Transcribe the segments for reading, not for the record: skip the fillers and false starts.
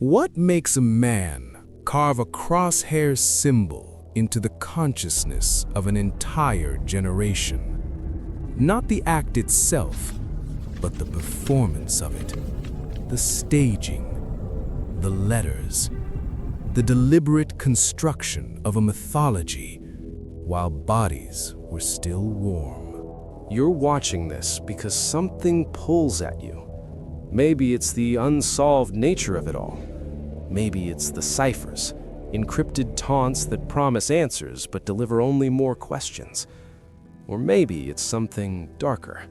What makes a man carve a crosshair symbol into the consciousness of an entire generation? Not the act itself, but the performance of it, the staging, the letters, the deliberate construction of a mythology while bodies were still warm. You're watching this because something pulls at you. Maybe it's the unsolved nature of it all. Maybe it's the ciphers, encrypted taunts that promise answers but deliver only more questions. Or maybe it's something darker,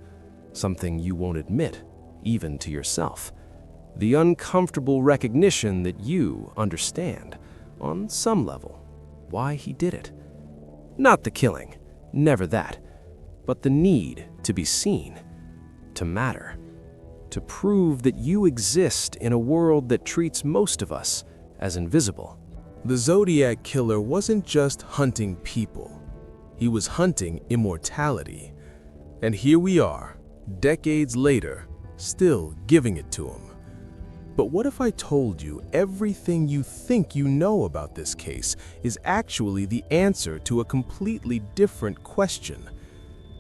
something you won't admit, even to yourself. The uncomfortable recognition that you understand, on some level, why he did it. Not the killing, never that, but the need to be seen, to matter, to prove that you exist in a world that treats most of us as invisible. The Zodiac killer wasn't just hunting people. He was hunting immortality. And here we are, decades later, still giving it to him. But what if I told you everything you think you know about this case is actually the answer to a completely different question?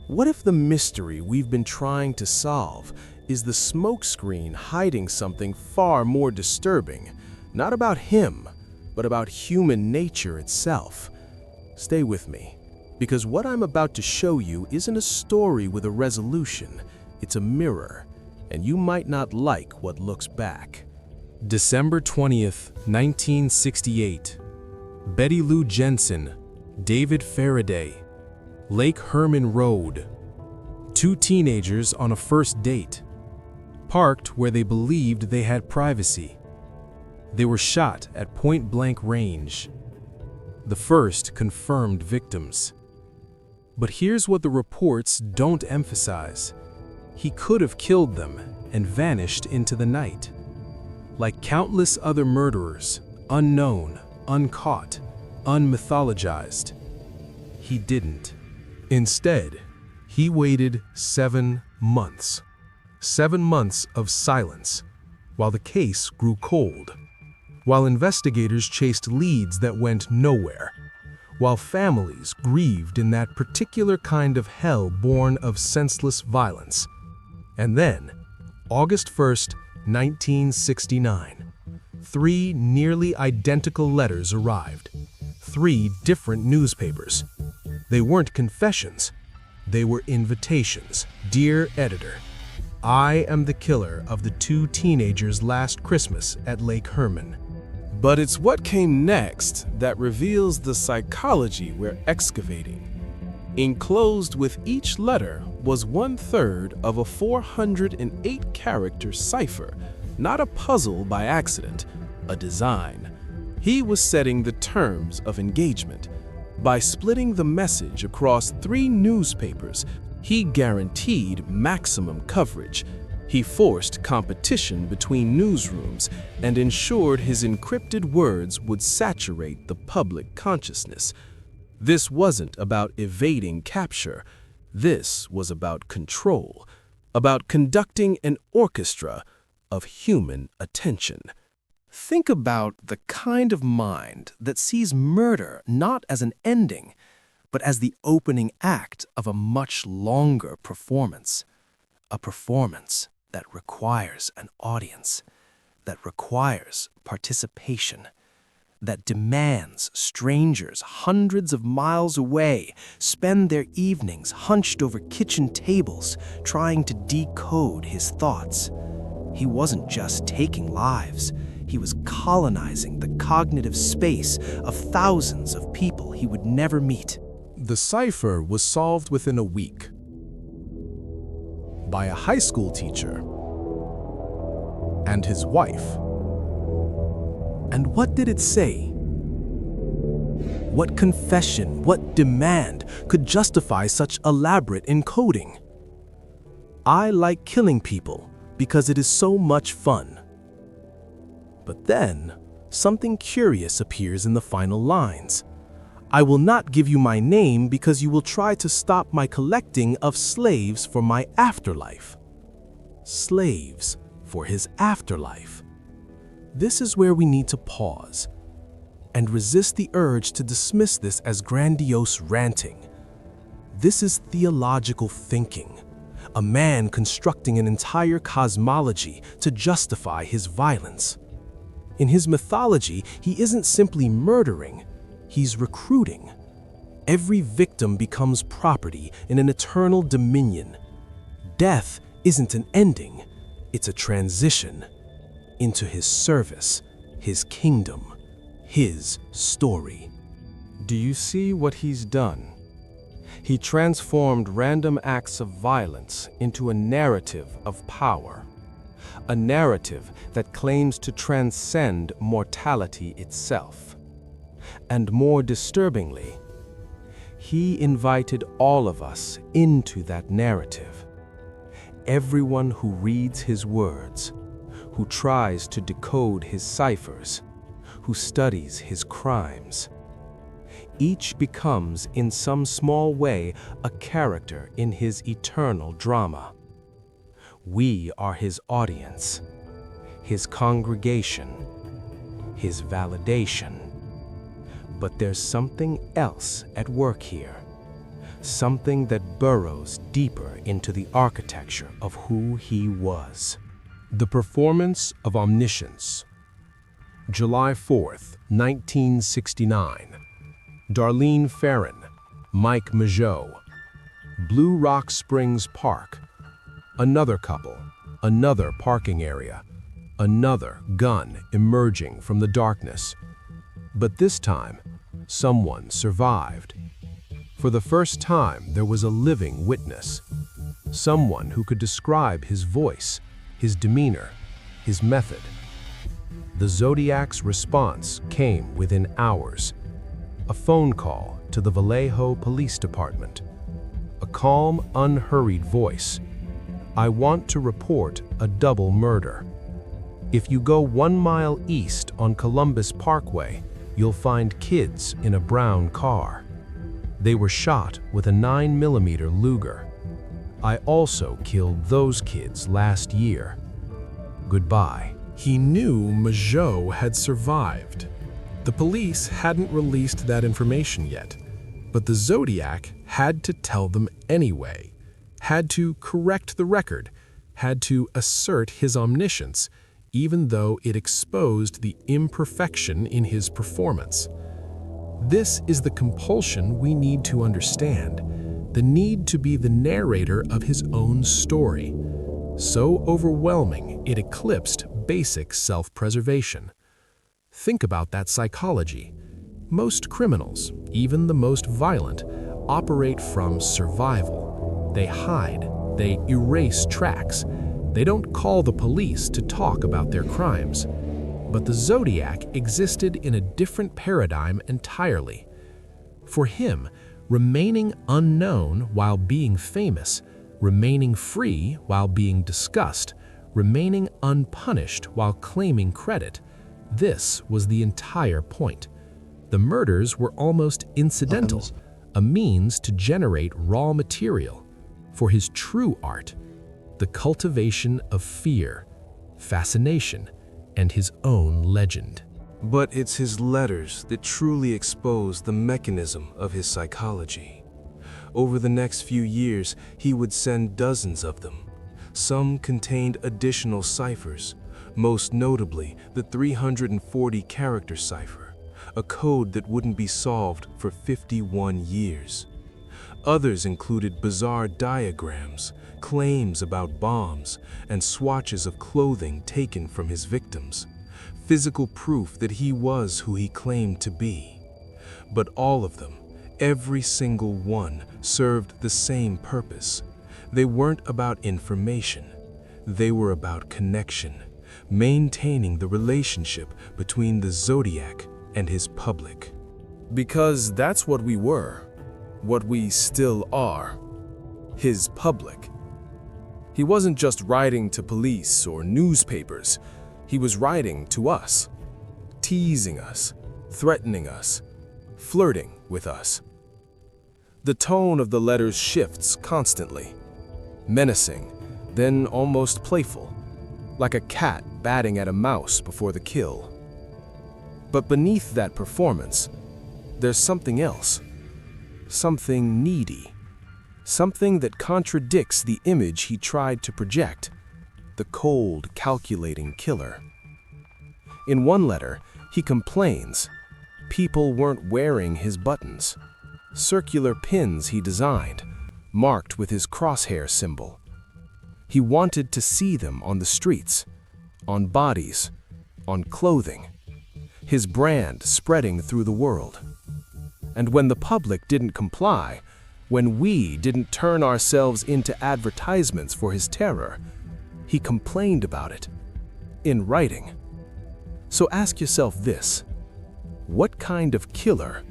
What if the mystery we've been trying to solve is the smokescreen hiding something far more disturbing, not about him, but about human nature itself? Stay with me, because what I'm about to show you isn't a story with a resolution, it's a mirror, and you might not like what looks back. December 20th, 1968. Betty Lou Jensen, David Faraday, Lake Herman Road. Two teenagers on a first date, parked where they believed they had privacy. They were shot at point-blank range. The first confirmed victims. But here's what the reports don't emphasize. He could have killed them and vanished into the night. Like countless other murderers, unknown, uncaught, unmythologized. He didn't. Instead, he waited 7 months. 7 months of silence, while the case grew cold. While investigators chased leads that went nowhere. While families grieved in that particular kind of hell born of senseless violence. And then, August 1st, 1969, 3 nearly identical letters arrived. 3 different newspapers. They weren't confessions. They were invitations. Dear editor, I am the killer of the 2 teenagers last Christmas at Lake Herman. But it's what came next that reveals the psychology we're excavating. Enclosed with each letter was 1/3 of a 408-character cipher, not a puzzle by accident, a design. He was setting the terms of engagement. By splitting the message across 3 newspapers, he guaranteed maximum coverage. He forced competition between newsrooms and ensured his encrypted words would saturate the public consciousness. This wasn't about evading capture. This was about control, about conducting an orchestra of human attention. Think about the kind of mind that sees murder not as an ending, but as the opening act of a much longer performance. A performance that requires an audience, that requires participation, that demands strangers hundreds of miles away spend their evenings hunched over kitchen tables trying to decode his thoughts. He wasn't just taking lives, he was colonizing the cognitive space of thousands of people he would never meet. The cipher was solved within a week by a high school teacher and his wife. And what did it say? What confession, what demand could justify such elaborate encoding? I like killing people because it is so much fun. But then, something curious appears in the final lines. I will not give you my name because you will try to stop my collecting of slaves for my afterlife. Slaves for his afterlife. This is where we need to pause and resist the urge to dismiss this as grandiose ranting. This is theological thinking, a man constructing an entire cosmology to justify his violence. In his mythology, he isn't simply murdering, he's recruiting. Every victim becomes property in an eternal dominion. Death isn't an ending, it's a transition into his service, his kingdom, his story. Do you see what he's done? He transformed random acts of violence into a narrative of power. A narrative that claims to transcend mortality itself. And more disturbingly, he invited all of us into that narrative. Everyone who reads his words, who tries to decode his ciphers, who studies his crimes. Each becomes, in some small way, a character in his eternal drama. We are his audience, his congregation, his validation. But there's something else at work here, something that burrows deeper into the architecture of who he was. The Performance of Omniscience. July 4th, 1969. Darlene Ferrin, Mike Mageau. Blue Rock Springs Park. Another couple, another parking area, another gun emerging from the darkness. But this time, someone survived. For the first time, there was a living witness. Someone who could describe his voice, his demeanor, his method. The Zodiac's response came within hours. A phone call to the Vallejo Police Department. A calm, unhurried voice. I want to report a double murder. If you go 1 mile east on Columbus Parkway, you'll find kids in a brown car. They were shot with a 9mm Luger. I also killed those kids last year. Goodbye. He knew Mageau had survived. The police hadn't released that information yet, but the Zodiac had to tell them anyway, had to correct the record, had to assert his omniscience, even though it exposed the imperfection in his performance. This is the compulsion we need to understand, the need to be the narrator of his own story. So overwhelming, it eclipsed basic self-preservation. Think about that psychology. Most criminals, even the most violent, operate from survival. They hide, they erase tracks. They don't call the police to talk about their crimes. But the Zodiac existed in a different paradigm entirely. For him, remaining unknown while being famous, remaining free while being discussed, remaining unpunished while claiming credit, this was the entire point. The murders were almost incidental, a means to generate raw material for his true art, the cultivation of fear, fascination, and his own legend. But it's his letters that truly expose the mechanism of his psychology. Over the next few years, he would send dozens of them. Some contained additional ciphers, most notably the 340-character cipher, a code that wouldn't be solved for 51 years. Others included bizarre diagrams, claims about bombs, and swatches of clothing taken from his victims, physical proof that he was who he claimed to be. But all of them, every single one, served the same purpose. They weren't about information. They were about connection, maintaining the relationship between the Zodiac and his public. Because that's what we were, what we still are, his public. He wasn't just writing to police or newspapers, he was writing to us, teasing us, threatening us, flirting with us. The tone of the letters shifts constantly, menacing, then almost playful. like a cat batting at a mouse before the kill. But beneath that performance, there's something else. Something needy. Something that contradicts the image he tried to project. The cold, calculating killer. In one letter, he complains people weren't wearing his buttons. Circular pins he designed, marked with his crosshair symbol. He wanted to see them on the streets, on bodies, on clothing. His brand spreading through the world. And when the public didn't comply, when we didn't turn ourselves into advertisements for his terror, he complained about it, in writing. So ask yourself this: what kind of killer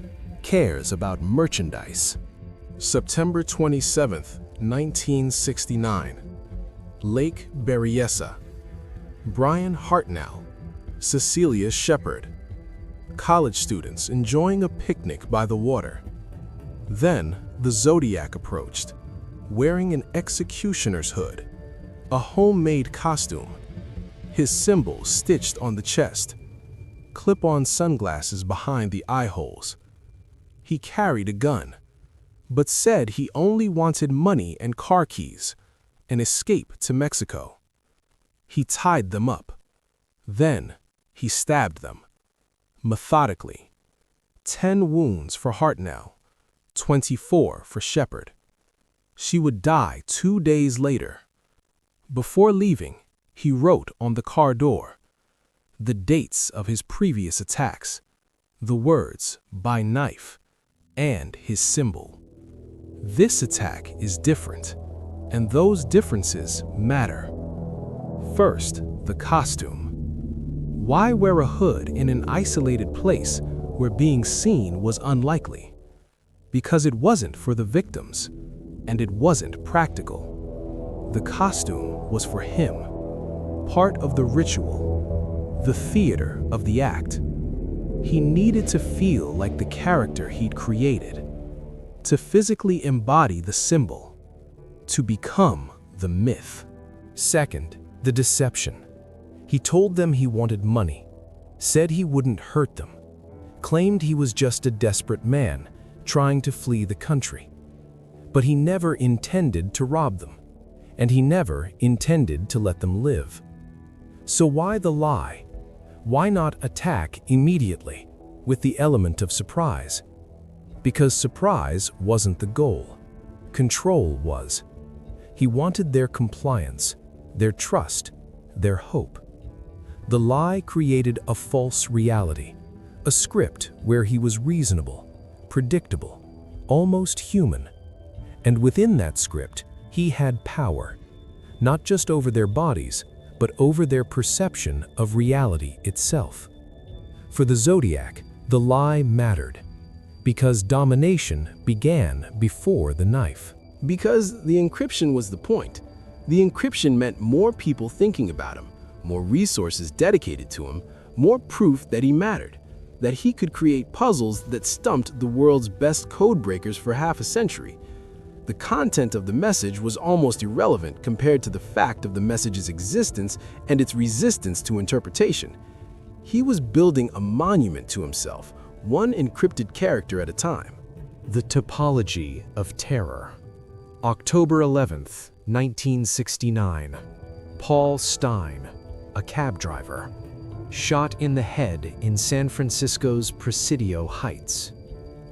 cares about merchandise? September 27th, 1969. Lake Berryessa. Bryan Hartnell, Cecelia Shepard. College students enjoying a picnic by the water. Then the Zodiac approached, wearing an executioner's hood, a homemade costume, his symbol stitched on the chest, clip-on sunglasses behind the eye holes. He carried a gun, but said he only wanted money and car keys, an escape to Mexico. He tied them up. Then he stabbed them. Methodically. 10 wounds for Hartnell, 24 for Shepard. She would die 2 days later. Before leaving, he wrote on the car door the dates of his previous attacks, the words "by knife," and his symbol. This attack is different, and those differences matter. First, the costume. Why wear a hood in an isolated place where being seen was unlikely? Because it wasn't for the victims, and it wasn't practical. The costume was for him, part of the ritual, the theater of the act. He needed to feel like the character he'd created, to physically embody the symbol, to become the myth. Second, the deception. He told them he wanted money, said he wouldn't hurt them, claimed he was just a desperate man trying to flee the country. But he never intended to rob them, and he never intended to let them live. So why the lie? Why not attack immediately, with the element of surprise? Because surprise wasn't the goal. Control was. He wanted their compliance, their trust, their hope. The lie created a false reality, a script where he was reasonable, predictable, almost human. And within that script, he had power, not just over their bodies, but over their perception of reality itself. For the Zodiac, the lie mattered, because domination began before the knife. Because the encryption was the point. The encryption meant more people thinking about him, more resources dedicated to him, more proof that he mattered, that he could create puzzles that stumped the world's best code breakers for half a century. The content of the message was almost irrelevant compared to the fact of the message's existence and its resistance to interpretation. He was building a monument to himself, one encrypted character at a time. The Topology of Terror. October 11th, 1969. Paul Stine, a cab driver, shot in the head in San Francisco's Presidio Heights.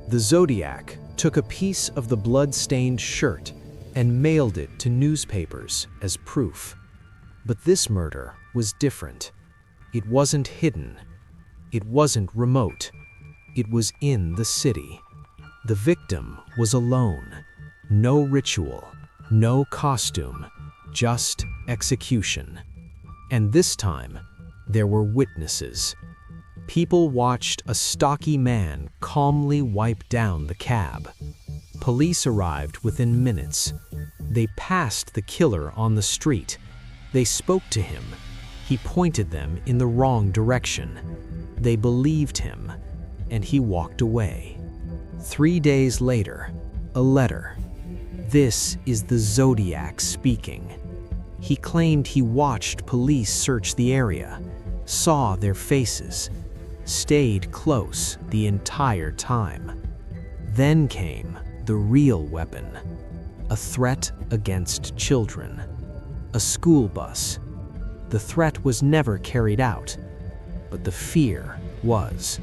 The Zodiac took a piece of the blood-stained shirt and mailed it to newspapers as proof. But this murder was different. It wasn't hidden. It wasn't remote. It was in the city. The victim was alone. No ritual, no costume, just execution. And this time, there were witnesses. People watched a stocky man calmly wipe down the cab. Police arrived within minutes. They passed the killer on the street. They spoke to him. He pointed them in the wrong direction. They believed him, and he walked away. 3 days later, a letter. This is the Zodiac speaking. He claimed he watched police search the area, saw their faces, stayed close the entire time. Then came the real weapon, a threat against children, a school bus. The threat was never carried out, but the fear was.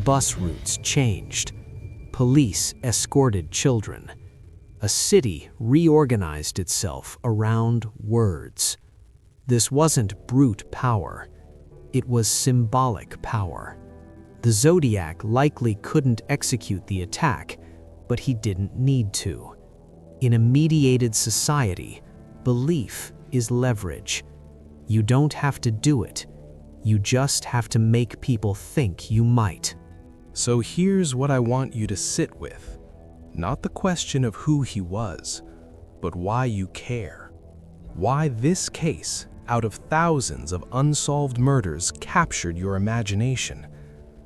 Bus routes changed. Police escorted children. A city reorganized itself around words. This wasn't brute power. It was symbolic power. The Zodiac likely couldn't execute the attack, but he didn't need to. In a mediated society, belief is leverage. You don't have to do it. You just have to make people think you might. So here's what I want you to sit with. Not the question of who he was, but why you care. Why this case, out of thousands of unsolved murders, captured your imagination.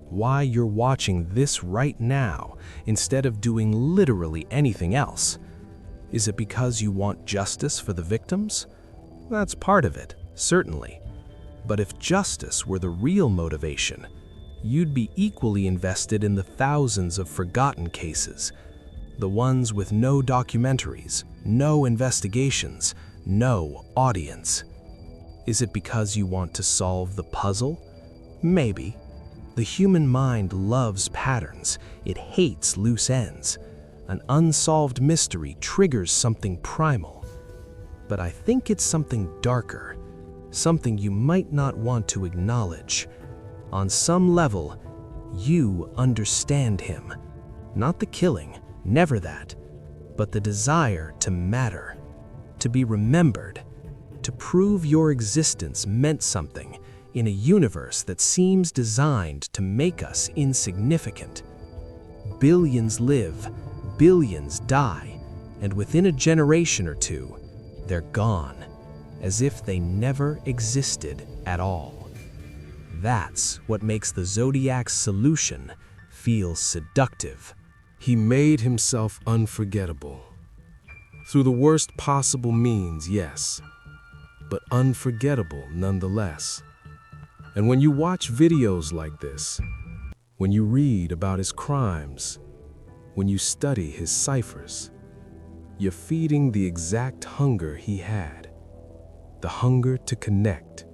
Why you're watching this right now instead of doing literally anything else. Is it because you want justice for the victims? That's part of it, certainly. But if justice were the real motivation, you'd be equally invested in the thousands of forgotten cases. The ones with no documentaries, no investigations, no audience. Is it because you want to solve the puzzle? Maybe. The human mind loves patterns. It hates loose ends. An unsolved mystery triggers something primal. But I think it's something darker, something you might not want to acknowledge. On some level, you understand him. Not the killing, never that, but the desire to matter, to be remembered, to prove your existence meant something in a universe that seems designed to make us insignificant. Billions live, billions die, and within a generation or two, they're gone, as if they never existed at all. That's what makes the Zodiac's solution feel seductive. He made himself unforgettable. Through the worst possible means, yes, but unforgettable nonetheless. And when you watch videos like this, when you read about his crimes, when you study his ciphers, you're feeding the exact hunger he had. The hunger to connect,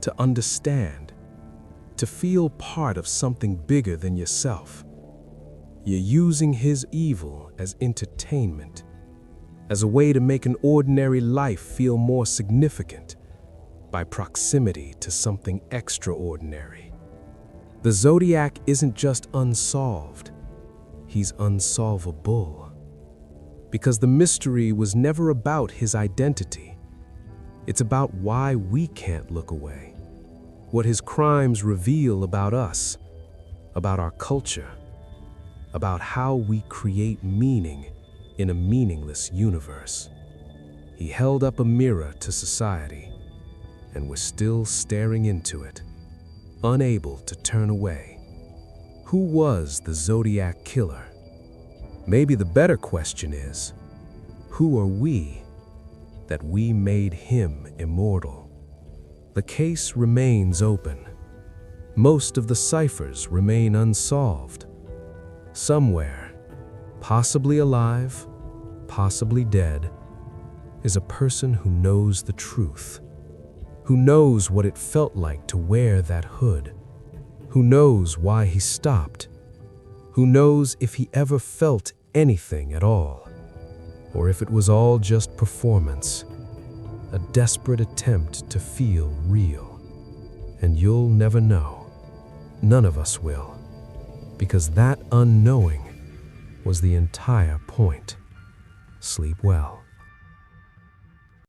to understand, to feel part of something bigger than yourself. You're using his evil as entertainment, as a way to make an ordinary life feel more significant by proximity to something extraordinary. The Zodiac isn't just unsolved, he's unsolvable. Because the mystery was never about his identity. It's about why we can't look away. What his crimes reveal about us, about our culture, about how we create meaning in a meaningless universe. He held up a mirror to society, and we're still staring into it, unable to turn away. Who was the Zodiac killer? Maybe the better question is, who are we that we made him immortal? The case remains open. Most of the ciphers remain unsolved. Somewhere, possibly alive, possibly dead, is a person who knows the truth, who knows what it felt like to wear that hood, who knows why he stopped, who knows if he ever felt anything at all, or if it was all just performance, a desperate attempt to feel real. And you'll never know. None of us will, because that unknowing was the entire point. Sleep well.